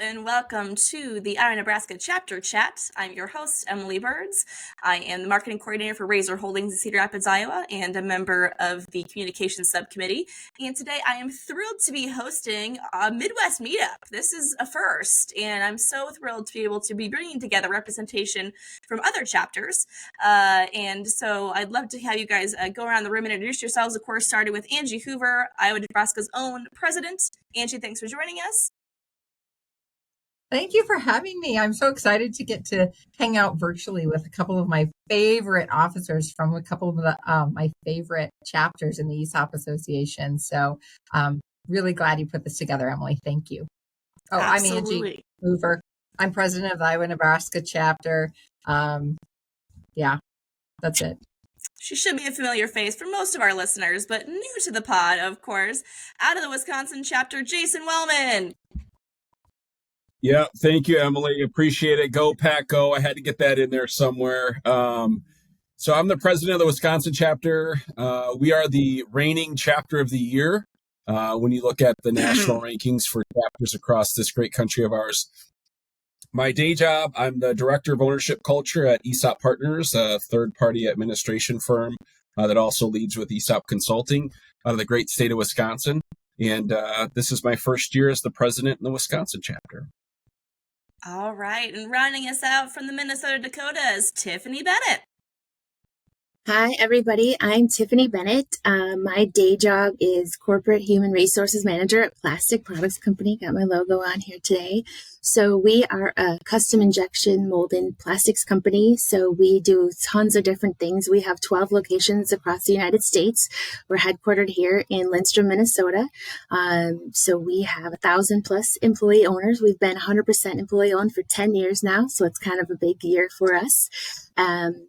and welcome to the Iowa Nebraska Chapter Chat. I'm your host, Emily Birds. I am the marketing coordinator for Razor Holdings in Cedar Rapids, Iowa, and a member of the communications subcommittee. And today I am thrilled to be hosting a Midwest Meetup. This is a first, and I'm so thrilled to be able to be bringing together representation from other chapters. And so I'd love to have you guys go around the room and introduce yourselves, of course, starting with Angie Hoover, Iowa Nebraska's own president. Angie, thanks for joining us. Thank you for having me. I'm so excited to get to hang out virtually with a couple of my favorite officers from a couple of my favorite chapters in the ESOP Association. So really glad you put this together, Emily. Thank you. Oh, Absolutely. I'm Angie Hoover. I'm president of the Iowa Nebraska chapter. Yeah, that's it. She should be a familiar face for most of our listeners, but new to the pod, of course. Out of the Wisconsin chapter, Jason Wellman. Yeah, thank you, Emily. Appreciate it. Go Pack, go. I had to get that in there somewhere. So I'm the president of the Wisconsin chapter. We are the reigning chapter of the year when you look at the national rankings for chapters across this great country of ours. My day job, I'm the director of ownership culture at ESOP Partners, a third-party administration firm that also leads with ESOP Consulting out of the great state of Wisconsin. And this is my first year as the president in the Wisconsin chapter. All right, and rounding us out from the Minnesota Dakotas, Tiffany Bennett. Hi, everybody. I'm Tiffany Bennett. My day job is corporate human resources manager at Plastic Products Company. Got my logo on here today. So we are a custom injection molded plastics company. So we do tons of different things. We have 12 locations across the United States. We're headquartered here in Lindstrom, Minnesota. So we have 1,000 plus employee owners. We've been 100% employee owned for 10 years now. So it's kind of a big year for us.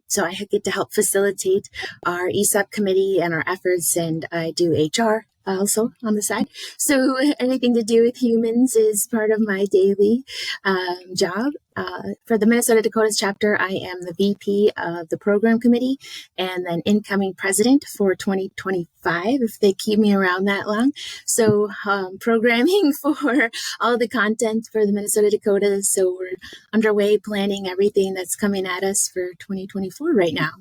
So I get to help facilitate our ESOP committee and our efforts, and I do HR also on the side. So anything to do with humans is part of my daily job. For the Minnesota Dakotas chapter, I am the VP of the program committee and then incoming president for 2025, if they keep me around that long. So programming for all the content for the Minnesota Dakotas. So we're underway planning everything that's coming at us for 2024 right now.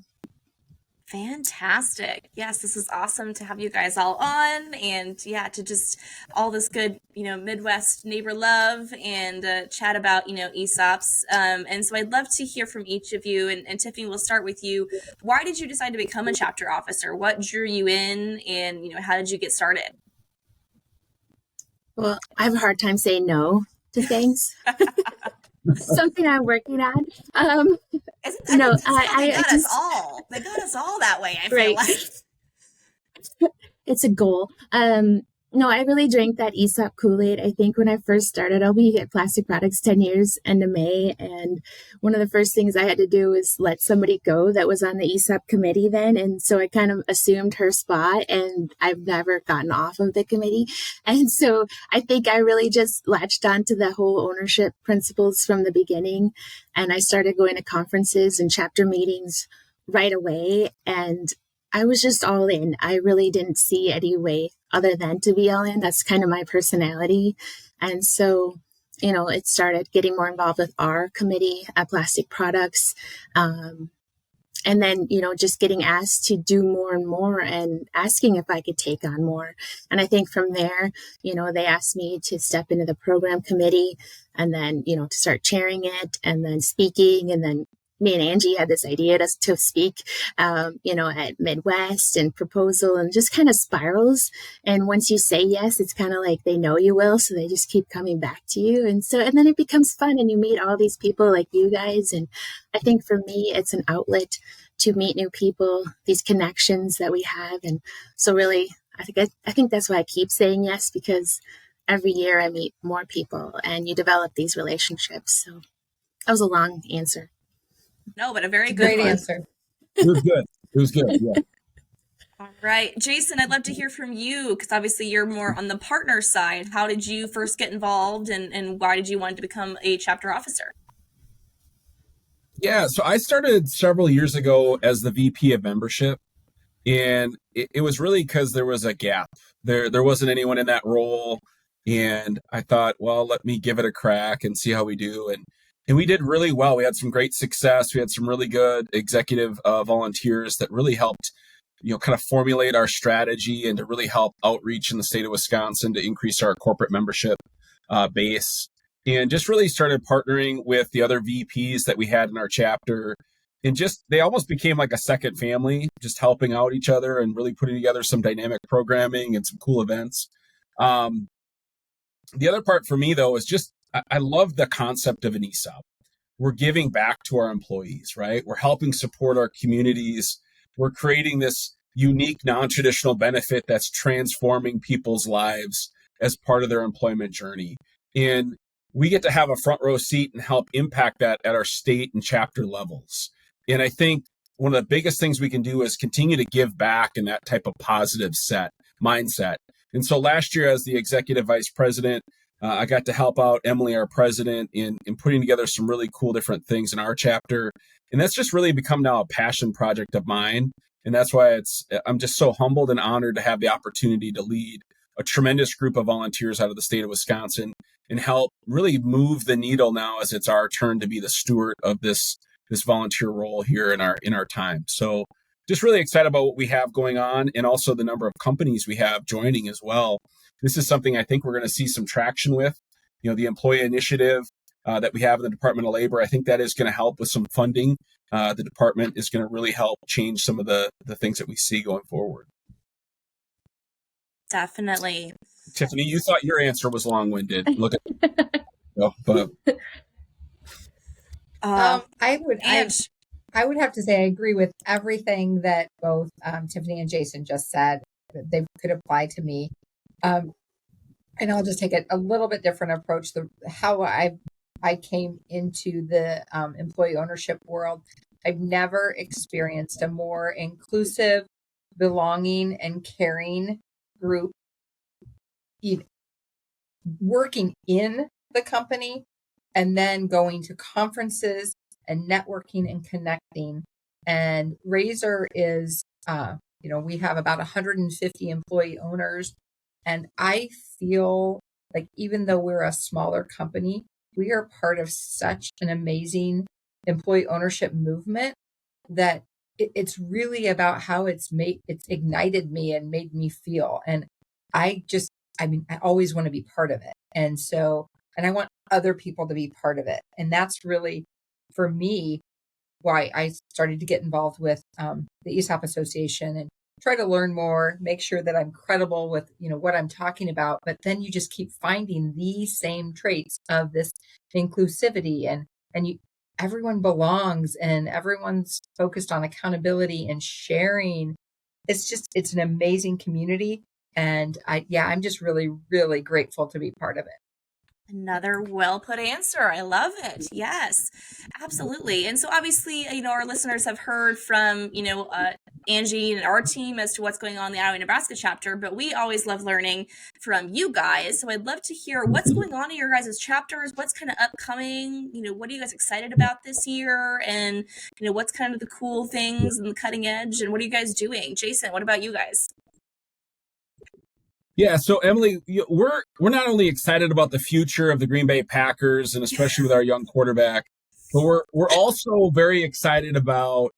Fantastic. Yes, this is awesome to have you guys all on, and yeah, to just all this good, Midwest neighbor love and chat about, ESOPs. And so I'd love to hear from each of you, and Tiffany, we'll start with you. Why did you decide to become a chapter officer? What drew you in, and, how did you get started? Well, I have a hard time saying no to things. Something I'm working on. They got us all that way. I feel like it's a goal. No, I really drank that ESOP Kool-Aid. I think when I first started, I'll be at Plastic Products 10 years, end of May. And one of the first things I had to do was let somebody go that was on the ESOP committee then. And so I kind of assumed her spot, and I've never gotten off of the committee. And so I think I really just latched onto the whole ownership principles from the beginning. And I started going to conferences and chapter meetings right away. And I was just all in. I really didn't see any way other than to be all in. That's kind of my personality. And so, it started getting more involved with our committee at Plastic Products. And then, just getting asked to do more and more and asking if I could take on more. And I think from there, they asked me to step into the program committee and then, to start chairing it and then speaking, and then me and Angie had this idea to speak, at Midwest and proposal, and just kind of spirals. And once you say yes, it's kind of like they know you will. So they just keep coming back to you. And then it becomes fun, and you meet all these people like you guys. And I think for me, it's an outlet to meet new people, these connections that we have. And so really, I think that's why I keep saying yes, because every year I meet more people and you develop these relationships. So that was a long answer. No, but a very good Great answer. It was good. Yeah. All right. Jason, I'd love to hear from you, because obviously you're more on the partner side. How did you first get involved, and why did you want to become a chapter officer? Yeah, so I started several years ago as the VP of membership, and it was really because there was a gap. There wasn't anyone in that role, And I thought, well, let me give it a crack and see how we do. And we did really well. We had some great success. We had some really good executive volunteers that really helped, kind of formulate our strategy and to really help outreach in the state of Wisconsin to increase our corporate membership base. And just really started partnering with the other VPs that we had in our chapter. And just, they almost became like a second family, just helping out each other and really putting together some dynamic programming and some cool events. The other part for me, though, is just, I love the concept of an ESOP. We're giving back to our employees, right? We're helping support our communities. We're creating this unique, non-traditional benefit that's transforming people's lives as part of their employment journey. And we get to have a front row seat and help impact that at our state and chapter levels. And I think one of the biggest things we can do is continue to give back in that type of positive mindset. And so last year, as the executive vice president, I got to help out Emily, our president, in putting together some really cool different things in our chapter. And that's just really become now a passion project of mine. And that's why I'm just so humbled and honored to have the opportunity to lead a tremendous group of volunteers out of the state of Wisconsin and help really move the needle now as it's our turn to be the steward of this volunteer role here in our time. So just really excited about what we have going on and also the number of companies we have joining as well. This is something I think we're going to see some traction with. The employee initiative that we have in the Department of Labor, I think that is going to help with some funding. The department is going to really help change some of the things that we see going forward. Definitely. Tiffany, you thought your answer was long-winded. Look at but I would have to say I agree with everything that both Tiffany and Jason just said. They could apply to me. And I'll just take a little bit different approach. How I came into the employee ownership world. I've never experienced a more inclusive, belonging, and caring group working in the company and then going to conferences and networking and connecting. And Razor is, we have about 150 employee owners. And I feel like even though we're a smaller company, we are part of such an amazing employee ownership movement that it's really about how it's ignited me and made me feel. And I always want to be part of it. And I want other people to be part of it. And that's really, for me, why I started to get involved with the ESOP Association and try to learn more, make sure that I'm credible with, what I'm talking about. But then you just keep finding these same traits of this inclusivity and everyone belongs and everyone's focused on accountability and sharing. It's an amazing community. And I'm just really, really grateful to be part of it. Another well put answer. I love it. Yes, absolutely. And so obviously, our listeners have heard from, Angie and our team as to what's going on in the Iowa, Nebraska chapter, but we always love learning from you guys. So I'd love to hear what's going on in your guys' chapters, what's kind of upcoming, what are you guys excited about this year? And, what's kind of the cool things and the cutting edge and what are you guys doing? Jason, what about you guys? Yeah, so Emily, we're not only excited about the future of the Green Bay Packers and especially with our young quarterback, but we're also very excited about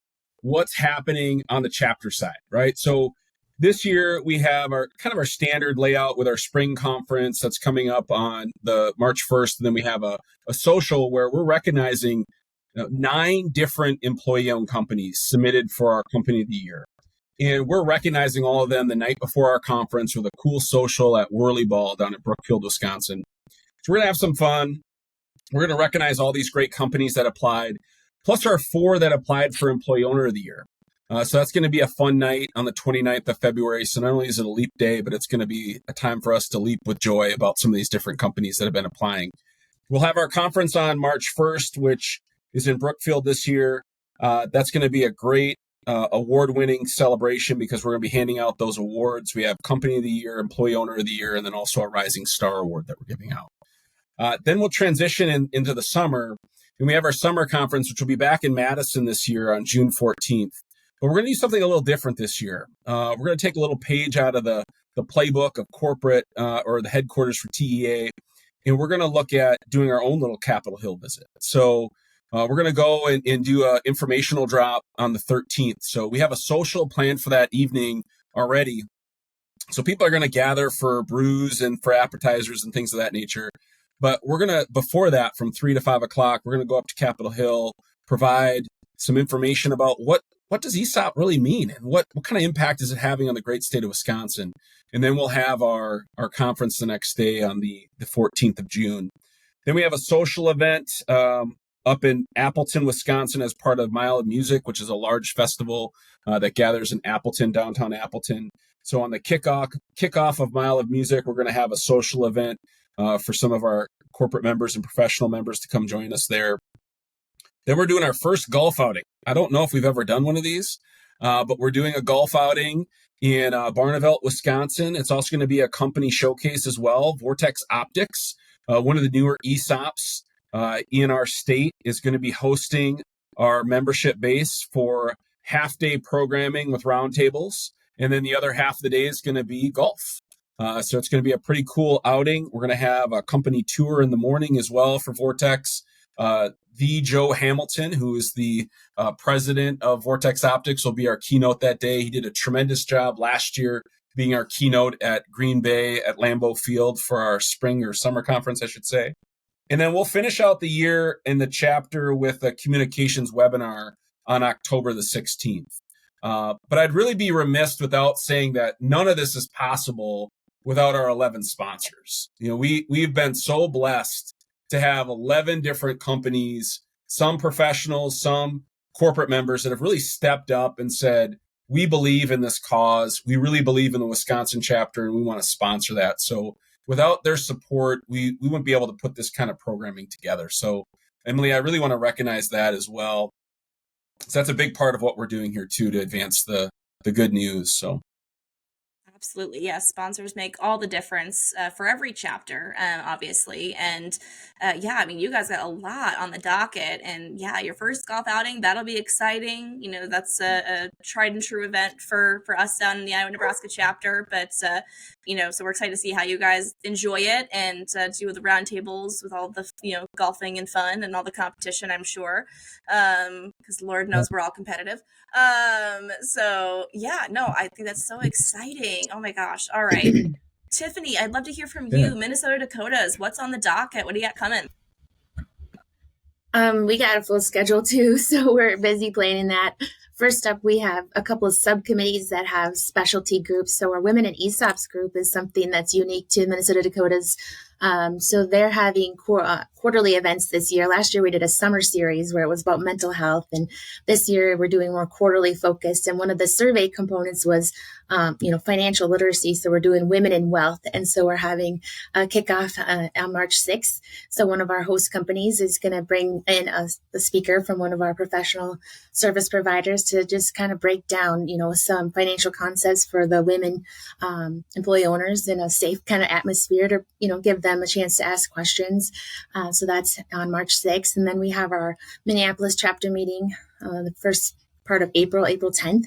what's happening on the chapter side, right? So this year we have our standard layout with our spring conference that's coming up on the March 1st, and then we have a social where we're recognizing 9 different employee-owned companies submitted for our Company of the Year. And we're recognizing all of them the night before our conference with a cool social at Whirly Ball down at Brookfield, Wisconsin. So we're going to have some fun. We're going to recognize all these great companies that applied, plus our 4 that applied for Employee Owner of the Year. So that's going to be a fun night on the 29th of February. So not only is it a leap day, but it's going to be a time for us to leap with joy about some of these different companies that have been applying. We'll have our conference on March 1st, which is in Brookfield this year. That's going to be a great award-winning celebration because we're going to be handing out those awards. We have Company of the Year, Employee Owner of the Year, and then also a Rising Star Award that we're giving out. Then we'll transition into the summer, and we have our summer conference, which will be back in Madison this year on June 14th. But we're going to do something a little different this year. We're going to take a little page out of the the playbook of corporate or the headquarters for TEA. And we're going to look at doing our own little Capitol Hill visit. So we're going to go and do an informational drop on the 13th. So we have a social plan for that evening already. So people are going to gather for brews and for appetizers and things of that nature. But we're going to, before that, from 3 to 5 o'clock, we're going to go up to Capitol Hill, provide some information about what does ESOP really mean and what kind of impact is it having on the great state of Wisconsin. And then we'll have our conference the next day on the 14th of June. Then we have a social event up in Appleton, Wisconsin, as part of Mile of Music, which is a large festival that gathers in Appleton, downtown Appleton. So on the kickoff of Mile of Music, we're going to have a social event for some of our corporate members and professional members to come join us there. Then we're doing our first golf outing. I don't know if we've ever done one of these, but we're doing a golf outing in Barneveld, Wisconsin. It's also going to be a company showcase as well. Vortex Optics, one of the newer ESOPs in our state, is going to be hosting our membership base for half-day programming with roundtables. And then the other half of the day is going to be golf. So it's going to be a pretty cool outing. We're going to have a company tour in the morning as well for Vortex. The Joe Hamilton, who is the president of Vortex Optics, will be our keynote that day. He did a tremendous job last year being our keynote at Green Bay at Lambeau Field for our spring or summer conference, I should say. And then we'll finish out the year in the chapter with a communications webinar on October the 16th. But I'd really be remiss without saying that none of this is possible without our 11 sponsors. You know, we've been so blessed to have 11 different companies, some professionals, some corporate members that have really stepped up and said, we believe in this cause. We really believe in the Wisconsin chapter and we want to sponsor that. So without their support, we wouldn't be able to put this kind of programming together. So Emily, I really want to recognize that as well. So that's a big part of what we're doing here too, to advance the good news. So. Absolutely. Yes. Sponsors make all the difference for every chapter, obviously. And yeah, I mean, you guys got a lot on the docket. And yeah, your first golf outing, that'll be exciting. You know, that's a tried and true event for us down in the Iowa, Nebraska chapter. But, you know, so we're excited to see how you guys enjoy it and do the roundtables with all the, you know, golfing and fun and all the competition, I'm sure. Because Lord knows we're all competitive. So yeah, no, I think that's so exciting. Oh my gosh. All right. Tiffany, I'd love to hear from you. Minnesota Dakotas, what's on the docket? What do you got coming? We got a full schedule too, so we're busy planning that. First up, we have a couple of subcommittees that have specialty groups. So our Women in ESOPs group is something that's unique to Minnesota Dakotas. So they're having quarterly events this year. Last year we did a summer series where it was about mental health, and this year we're doing more quarterly focused. And one of the survey components was, financial literacy. So we're doing women in wealth, and so we're having a kickoff on March 6th. So one of our host companies is going to bring in a speaker from one of our professional service providers to just kind of break down, some financial concepts for the women employee owners in a safe kind of atmosphere to, give them a chance to ask questions. So that's on March 6th. And then we have our Minneapolis chapter meeting, the first part of April 10th.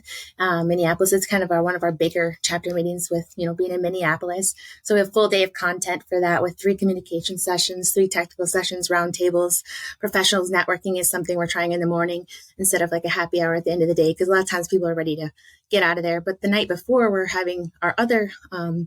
Minneapolis is kind of one of our bigger chapter meetings with, being in Minneapolis. So we have a full day of content for that with 3 communication sessions, 3 technical sessions, roundtables. Professionals networking is something we're trying in the morning instead of like a happy hour at the end of the day, because a lot of times people are ready to get out of there. But the night before, we're having our other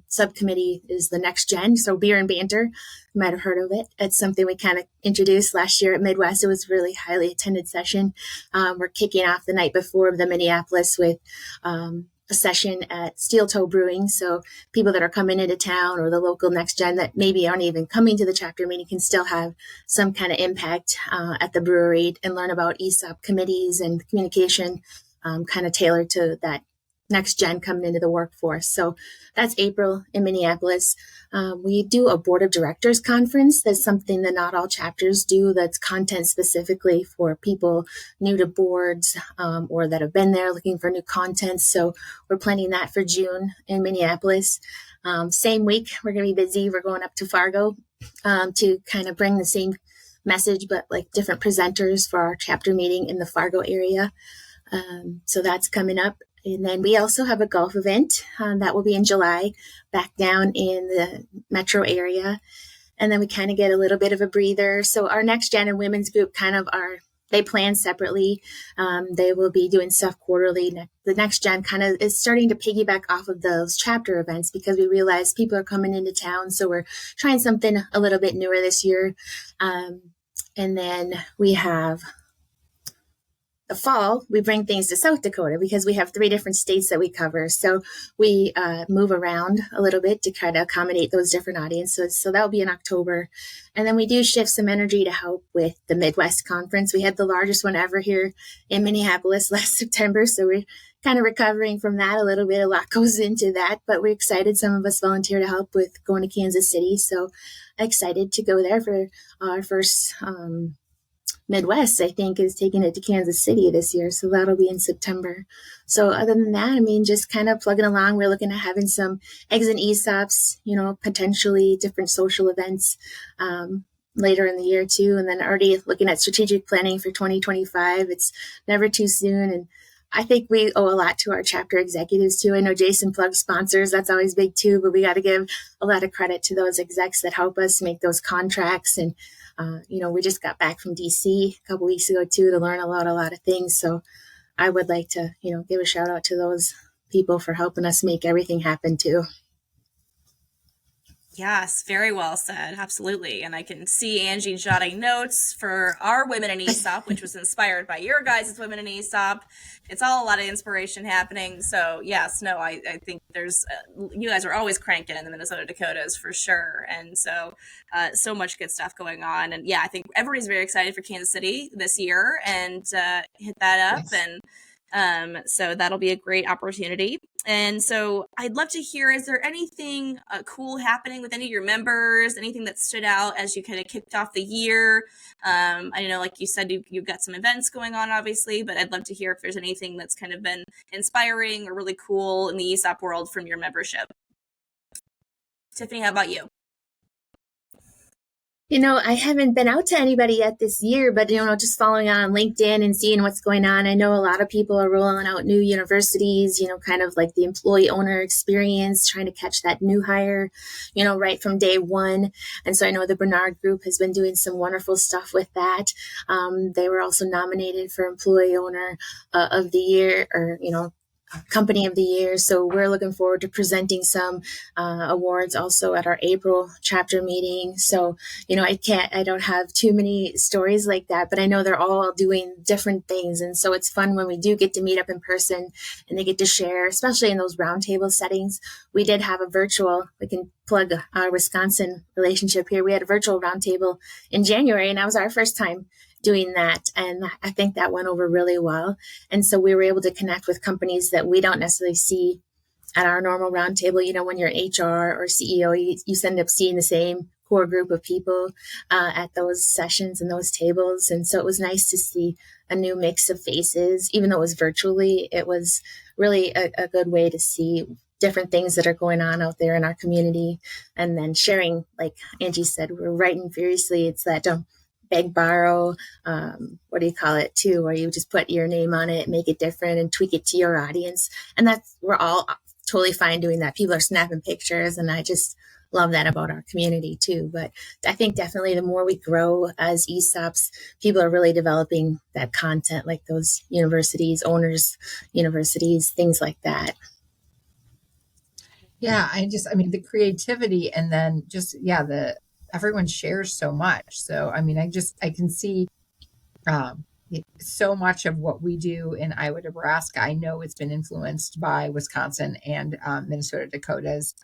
subcommittee is the next gen. So beer and banter, you might have heard of it. It's something we kind of introduced last year at Midwest. It was a really highly attended session. We're kicking off the night before the Minneapolis with a session at Steel Toe Brewing. So people that are coming into town or the local next gen that maybe aren't even coming to the chapter meeting can still have some kind of impact at the brewery and learn about ESOP committees and communication kind of tailored to that next gen coming into the workforce. So that's April in Minneapolis. We do a board of directors conference. That's something that not all chapters do. That's content specifically for people new to boards or that have been there looking for new content. So we're planning that for June in Minneapolis. Same week, we're going to be busy. We're going up to Fargo to kind of bring the same message, but like different presenters for our chapter meeting in the Fargo area. So that's coming up. And then we also have a golf event that will be in July back down in the metro area. And then we kind of get a little bit of a breather. So our next gen and women's group they plan separately. They will be doing stuff quarterly. The next gen kind of is starting to piggyback off of those chapter events because we realize people are coming into town. So we're trying something a little bit newer this year. And then we have the fall, we bring things to South Dakota because we have 3 different states that we cover. So we move around a little bit to try to accommodate those different audiences. So that'll be in October. And then we do shift some energy to help with the Midwest conference. We had the largest one ever here in Minneapolis last September. So we're kind of recovering from that a little bit. A lot goes into that, but we're excited. Some of us volunteer to help with going to Kansas City. So excited to go there for our first Midwest, I think, is taking it to Kansas City this year. So that'll be in September. So other than that, I mean, just kind of plugging along. We're looking at having some eggs and ESOPs, potentially different social events later in the year too. And then already looking at strategic planning for 2025. It's never too soon. And I think we owe a lot to our chapter executives too. I know Jason plugs sponsors. That's always big too, but we got to give a lot of credit to those execs that help us make those contracts. And we just got back from DC a couple weeks ago too to learn a lot of things. So I would like to, give a shout out to those people for helping us make everything happen too. Yes, very well said. Absolutely. And I can see Angie jotting notes for our Women in ESOP, which was inspired by your guys' Women in ESOP. It's all a lot of inspiration happening. So yes, no, I think there's, you guys are always cranking in the Minnesota Dakotas for sure. And so, so much good stuff going on. And yeah, I think everybody's very excited for Kansas City this year and hit that up. Yes. And so that'll be a great opportunity. And so I'd love to hear, is there anything cool happening with any of your members, anything that stood out as you kind of kicked off the year? I know, like you said, you've got some events going on, obviously, but I'd love to hear if there's anything that's kind of been inspiring or really cool in the ESOP world from your membership. Tiffany, how about you? I haven't been out to anybody yet this year, but, just following on LinkedIn and seeing what's going on. I know a lot of people are rolling out new universities, kind of like the employee owner experience, trying to catch that new hire, right from day one. And so I know the Bernard Group has been doing some wonderful stuff with that. They were also nominated for Employee Owner of the Year, or, Company of the Year. So we're looking forward to presenting some awards also at our April chapter meeting. So, I don't have too many stories like that, but I know they're all doing different things. And so it's fun when we do get to meet up in person and they get to share, especially in those roundtable settings. We did have a virtual, we can plug our Wisconsin relationship here. We had a virtual roundtable in January, and that was our first time doing that. And I think that went over really well. And so we were able to connect with companies that we don't necessarily see at our normal roundtable. When you're an HR or CEO, you end up seeing the same core group of people at those sessions and those tables. And so it was nice to see a new mix of faces. Even though it was virtually, it was really a good way to see different things that are going on out there in our community. And then sharing, like Angie said, we're writing furiously. It's that beg, borrow, what do you call it too, where you just put your name on it, make it different and tweak it to your audience. And we're all totally fine doing that. People are snapping pictures, and I just love that about our community too. But I think definitely the more we grow as ESOPs, people are really developing that content, like those universities, owners, universities, things like that. Yeah, the creativity, and then just, everyone shares so much. So, I can see so much of what we do in Iowa, Nebraska. I know it's been influenced by Wisconsin and Minnesota Dakotas.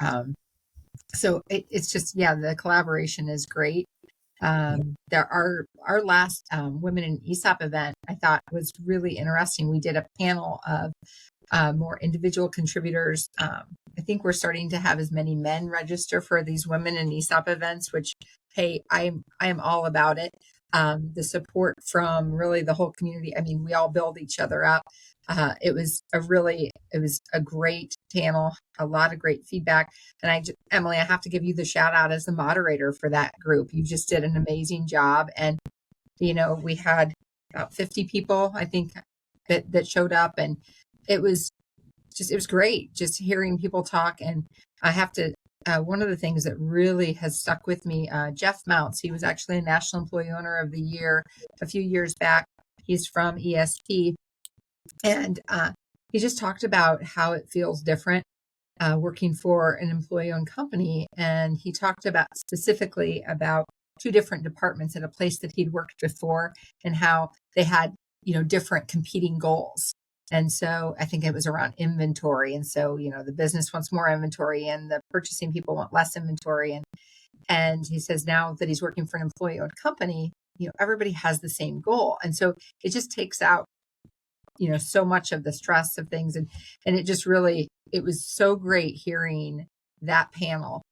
So it's just, the collaboration is great. Our last Women in ESOP event, I thought was really interesting. We did a panel of more individual contributors. I think we're starting to have as many men register for these Women in ESOP events, which, hey, I am all about it. The support from really the whole community. We all build each other up. It was a great panel, a lot of great feedback. And Emily, I have to give you the shout out as the moderator for that group. You just did an amazing job. And, we had about 50 people, I think, that showed up, and it was it was great just hearing people talk. And I have to, one of the things that really has stuck with me, Jeff Mounts, he was actually a National Employee Owner of the Year a few years back. He's from ESP. And he just talked about how it feels different working for an employee-owned company. And he talked about specifically about two different departments at a place that he'd worked before and how they had, different competing goals. And so I think it was around inventory. And so, the business wants more inventory and the purchasing people want less inventory. And he says now that he's working for an employee-owned company, everybody has the same goal. And so it just takes out so much of the stress of things. And it just really, it was so great hearing that panel.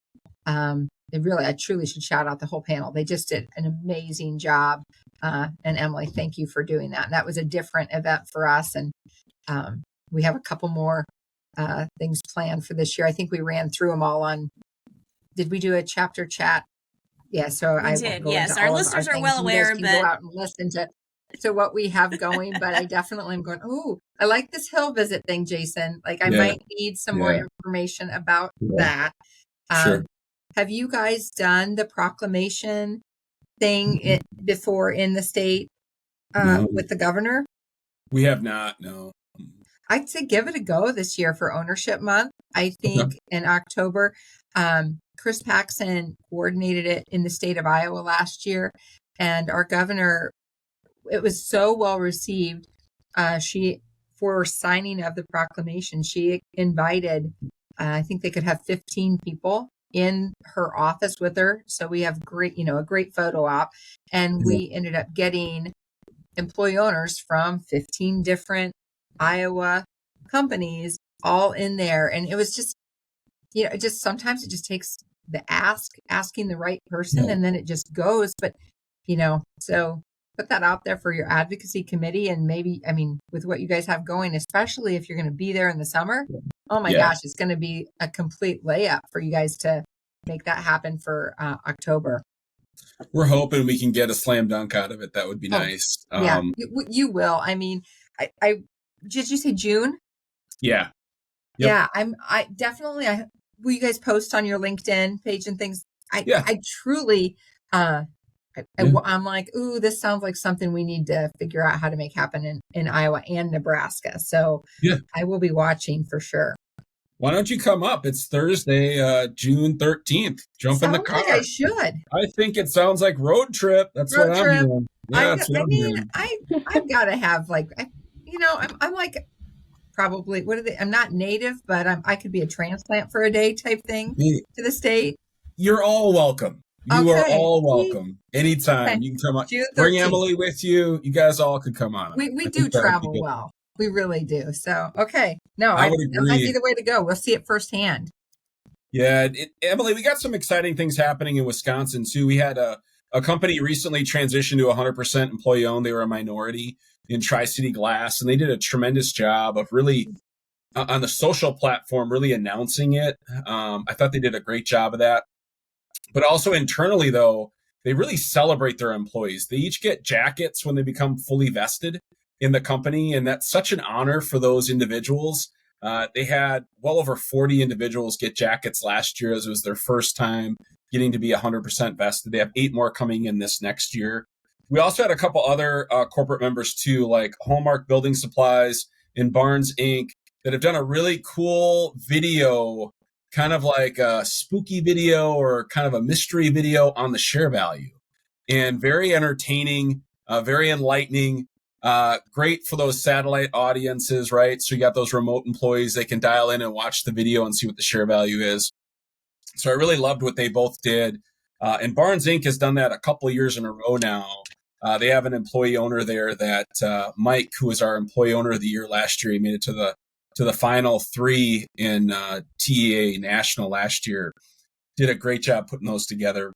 I truly should shout out the whole panel. They just did an amazing job. And Emily, thank you for doing that. And that was a different event for us. And we have a couple more things planned for this year. I think we ran through them all did we do a chapter chat? Yeah, so we did. Yes, our listeners are well aware, but go out and listen to what we have going. But I definitely am going, I like this hill visit thing, Jason. Like I might need some more information about that. Sure. Have you guys done the proclamation thing before in the state with the governor? We have not, no. I'd say give it a go this year for Ownership Month. I think in October, Chris Paxson coordinated it in the state of Iowa last year, and our governor, it was so well received. For signing of the proclamation, she invited, I think they could have 15 people in her office with her. So we have a great photo op, and we ended up getting employee owners from 15 different Iowa companies all in there. And it was just, sometimes it just takes the asking the right person, and then it just goes. But, so put that out there for your advocacy committee. And maybe, with what you guys have going, especially if you're going to be there in the summer, oh my gosh, it's going to be a complete layup for you guys to make that happen for October. We're hoping we can get a slam dunk out of it. That would be nice. You will. I did you say June? Yeah. Yep. Yeah. I definitely, will you guys post on your LinkedIn page and things? I truly, I'm like, ooh, this sounds like something we need to figure out how to make happen in Iowa and Nebraska. So I will be watching for sure. Why don't you come up? It's Thursday, June 13th. Jump in the car. Like I should. I think it sounds like road trip. That's what I'm doing. Yeah, I've got to have I'm like probably, I'm not native, but I could be a transplant for a day type thing to the state. You're all welcome. You are all welcome. Anytime. Okay. You can come on. Bring Emily with you. You guys all could come on. We do travel well. We really do. So, okay. No, that might be the way to go. We'll see it firsthand. Yeah. Emily, we got some exciting things happening in Wisconsin too. We had a company recently transitioned to 100% employee owned. They were a minority in Tri-City Glass, and they did a tremendous job of really on the social platform, really announcing it. I thought they did a great job of that. But also internally, though, they really celebrate their employees. They each get jackets when they become fully vested in the company. And that's such an honor for those individuals. They had well over 40 individuals get jackets last year, as it was their first time getting to be 100% vested. They have 8 more coming in this next year. We also had a couple other corporate members, too, like Hallmark Building Supplies and Barnes Inc., that have done a really cool video, kind of like a spooky video or kind of a mystery video on the share value. And very entertaining, very enlightening, great for those satellite audiences, right? So you got those remote employees, they can dial in and watch the video and see what the share value is. So I really loved what they both did. And Barnes Inc. has done that a couple of years in a row now. They have an employee owner there that Mike, who was our employee owner of the year last year, he made it to the final 3 in TEA National last year. Did a great job putting those together.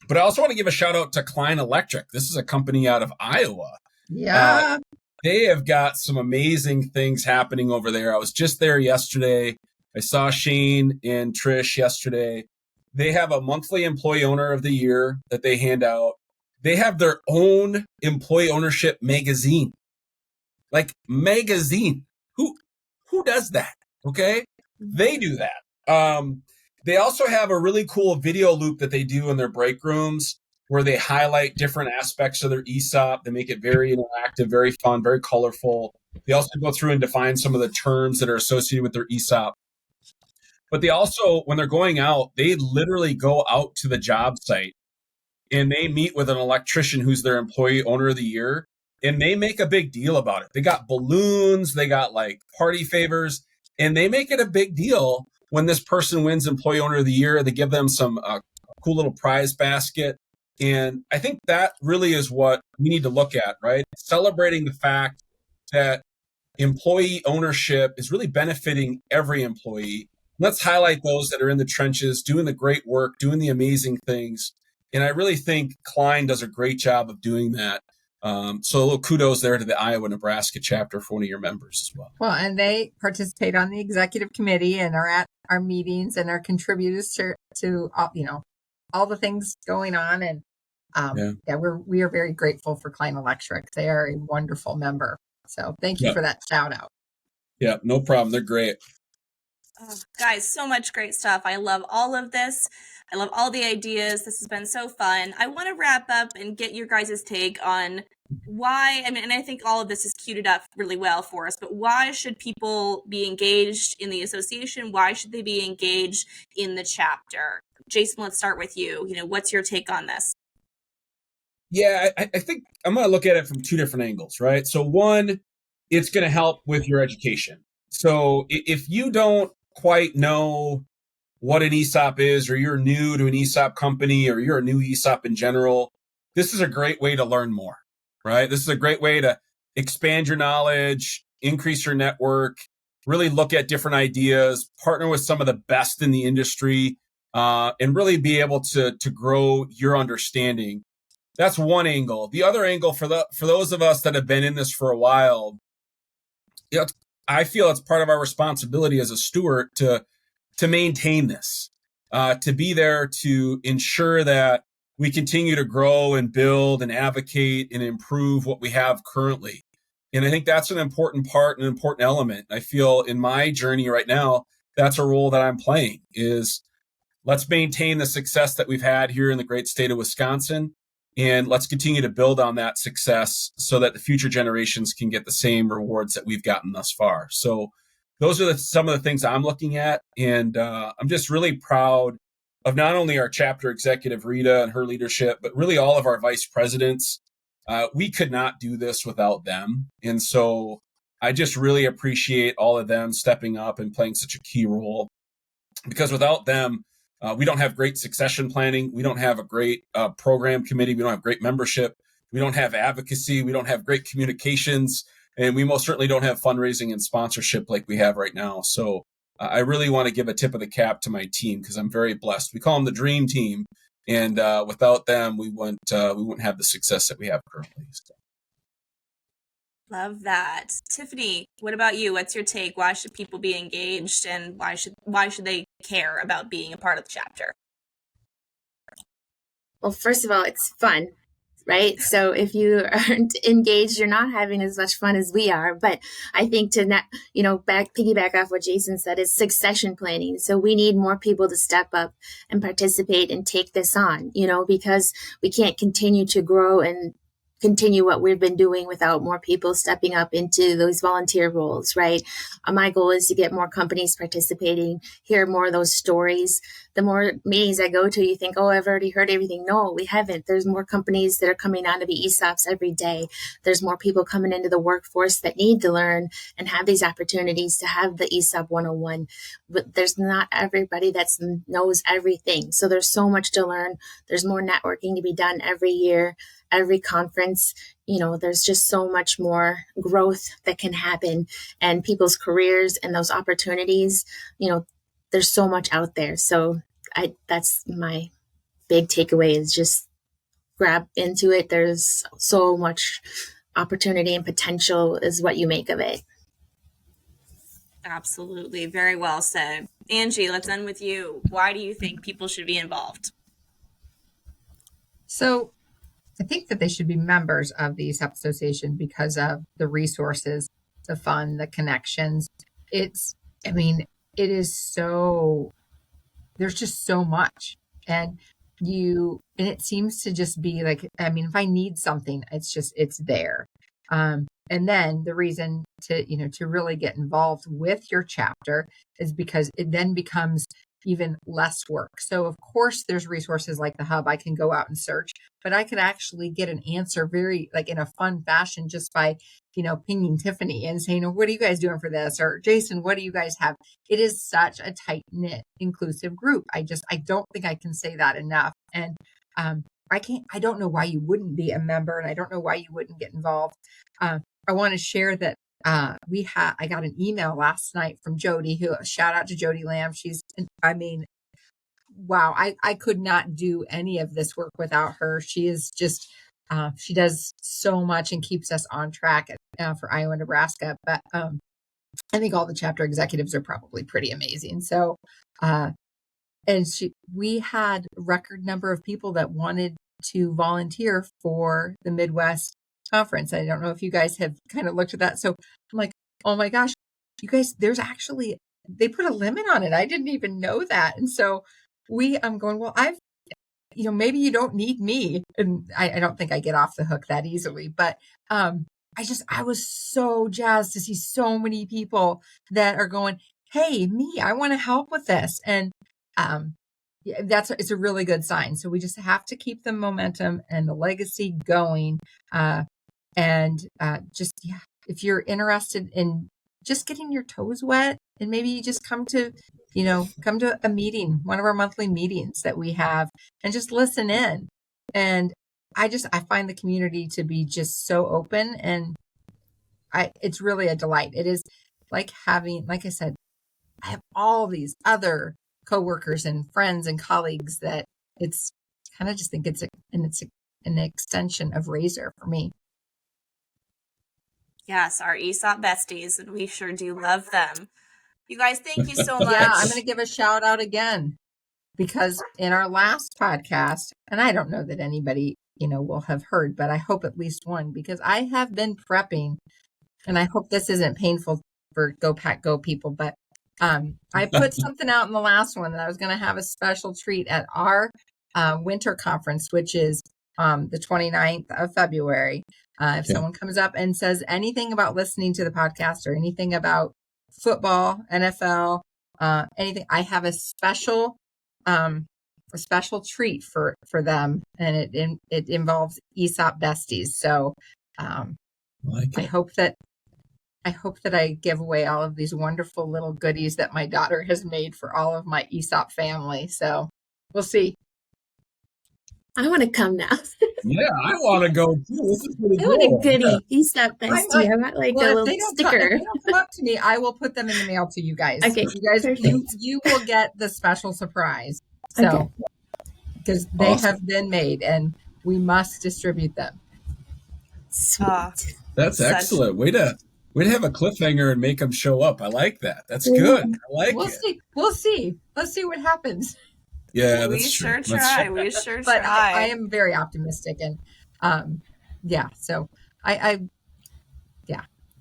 But I also want to give a shout out to Klein Electric. This is a company out of Iowa. Yeah. They have got some amazing things happening over there. I was just there yesterday. I saw Shane and Trish yesterday. They have a monthly employee owner of the year that they hand out. They have their own employee ownership magazine. Like magazine. Who does that? Okay. They do that. They also have a really cool video loop that they do in their break rooms where they highlight different aspects of their ESOP. They make it very interactive, very fun, very colorful. They also go through and define some of the terms that are associated with their ESOP. But they also, when they're going out, they literally go out to the job site and they meet with an electrician who's their employee owner of the year, and they make a big deal about it. They got balloons, they got like party favors, and they make it a big deal when this person wins employee owner of the year. They give them some cool little prize basket. And I think that really is what we need to look at, right? Celebrating the fact that employee ownership is really benefiting every employee. Let's highlight those that are in the trenches, doing the great work, doing the amazing things. And I really think Klein does a great job of doing that. So a little kudos there to the Iowa, Nebraska chapter for one of your members as well. Well, and they participate on the executive committee and are at our meetings and are contributors to all the things going on. And we are very grateful for Klein Electric. They are a wonderful member. So thank you for that shout out. Yeah, no problem. They're great. Oh, guys, so much great stuff. I love all of this. I love all the ideas. This has been so fun. I want to wrap up and get your guys' take on why, and I think all of this is queued up really well for us, but why should people be engaged in the association? Why should they be engaged in the chapter? Jason, let's start with you. What's your take on this? Yeah, I think I'm going to look at it from two different angles, right? So one, it's going to help with your education. So if you don't quite know what an ESOP is, or you're new to an ESOP company, or you're a new ESOP in general, this is a great way to learn more, right? This is a great way to expand your knowledge, increase your network, really look at different ideas, partner with some of the best in the industry, and really be able to grow your understanding. That's one angle. The other angle for those of us that have been in this for a while, I feel it's part of our responsibility as a steward to maintain this, to be there to ensure that we continue to grow and build and advocate and improve what we have currently. And I think that's an important part, an important element. I feel in my journey right now, that's a role that I'm playing is let's maintain the success that we've had here in the great state of Wisconsin. And let's continue to build on that success so that the future generations can get the same rewards that we've gotten thus far. So those are some of the things I'm looking at. And I'm just really proud of not only our chapter executive, Rita, and her leadership, but really all of our vice presidents. We could not do this without them. And so I just really appreciate all of them stepping up and playing such a key role, because without them, we don't have great succession planning. We don't have a great program committee. We don't have great membership. We don't have advocacy. We don't have great communications. And we most certainly don't have fundraising and sponsorship like we have right now. So I really want to give a tip of the cap to my team because I'm very blessed. We call them the dream team. And without them, we wouldn't have the success that we have currently. So. Love that. Tiffany, what about you? What's your take? Why should people be engaged, and why should they care about being a part of the chapter? Well, first of all, it's fun, right? So if you aren't engaged, you're not having as much fun as we are. But I think to piggyback off what Jason said is succession planning. So we need more people to step up and participate and take this on, because we can't continue to grow and continue what we've been doing without more people stepping up into those volunteer roles, right? My goal is to get more companies participating, hear more of those stories. The more meetings I go to, you think, oh, I've already heard everything. No, we haven't. There's more companies that are coming on to be ESOPs every day. There's more people coming into the workforce that need to learn and have these opportunities to have the ESOP 101. But there's not everybody that knows everything. So there's so much to learn. There's more networking to be done every year. Every conference, there's just so much more growth that can happen, and people's careers and those opportunities, there's so much out there. So that's my big takeaway is just grab into it. There's so much opportunity and potential is what you make of it. Absolutely. Very well said. Angie, let's end with you. Why do you think people should be involved? So I think that they should be members of the ESOP Association because of the resources, the fun, the connections. It's I mean, it is so, there's just so much. And it seems to just be like, I mean, if I need something, it's there. And then the reason to really get involved with your chapter is because it then becomes even less work. So of course there's resources like the hub. I can go out and search, but I could actually get an answer very like in a fun fashion just by, pinging Tiffany and saying, what are you guys doing for this? Or Jason, what do you guys have? It is such a tight knit, inclusive group. I don't think I can say that enough. And, I don't know why you wouldn't be a member, and I don't know why you wouldn't get involved. I want to share that I got an email last night from Jody, who shout out to Jody Lamb. Wow, I could not do any of this work without her. She is just, she does so much and keeps us on track for Iowa, Nebraska. But I think all the chapter executives are probably pretty amazing. So, we had a record number of people that wanted to volunteer for the Midwest conference. I don't know if you guys have kind of looked at that. So I'm like, oh my gosh, you guys, they put a limit on it. I didn't even know that. And so I'm going, well, maybe you don't need me. And I don't think I get off the hook that easily, but, I was so jazzed to see so many people that are going, hey, I want to help with this. And, it's a really good sign. So we just have to keep the momentum and the legacy going. If you're interested in just getting your toes wet, and maybe you just come to a meeting, one of our monthly meetings that we have, and just listen in. And I find the community to be just so open, and it's really a delight. It is like I said, I have all these other coworkers and friends and colleagues that it's kind of just think it's an extension of Razor for me. Yes, our ESOP besties, and we sure do love them. You guys, thank you so much. Yeah, I'm going to give a shout out again, because in our last podcast, and I don't know that anybody, will have heard, but I hope at least one, because I have been prepping, and I hope this isn't painful for Go Pack Go people, but I put something out in the last one that I was going to have a special treat at our winter conference, which is the 29th of February. If someone comes up and says anything about listening to the podcast or anything about football, NFL, anything, I have a special treat for them, and it involves ESOP besties. So I hope that I give away all of these wonderful little goodies that my daughter has made for all of my ESOP family. So we'll see. I want to come now. Yeah, I want to go too. This is pretty I cool. want a goodie. ESOP bestie. I want a little sticker. If they don't come up to me, I will put them in the mail to you guys. Okay, you guys, you will get the special surprise. So, because they have been made, and we must distribute them. Sweet. That's excellent. Way to have a cliffhanger and make them show up. I like that. That's good. I like it. We'll see. Let's see what happens. Yeah, we that's sure true. try. We sure But try. I am very optimistic, and so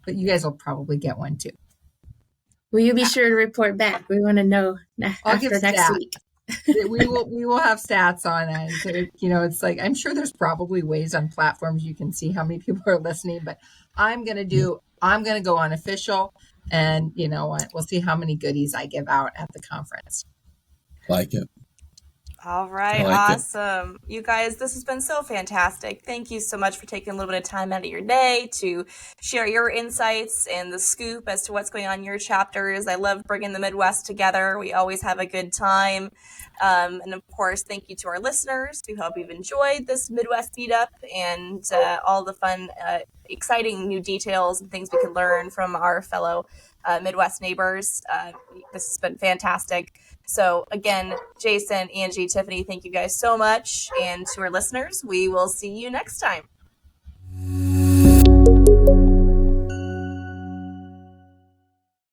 but you guys will probably get one too. Will you be sure to report back? We want to know after next week. we will have stats on it. It's like, I'm sure there's probably ways on platforms you can see how many people are listening, but I'm going to go unofficial, and you know what? We'll see how many goodies I give out at the conference. Like it. All right, awesome. You guys, this has been so fantastic. Thank you so much for taking a little bit of time out of your day to share your insights and the scoop as to what's going on in your chapters. I love bringing the Midwest together. We always have a good time. And of course, thank you to our listeners. We hope you've enjoyed this Midwest Meetup and all the fun, exciting new details and things we can learn from our fellow Midwest neighbors. This has been fantastic. So again, Jason, Angie, Tiffany, thank you guys so much. And to our listeners, we will see you next time.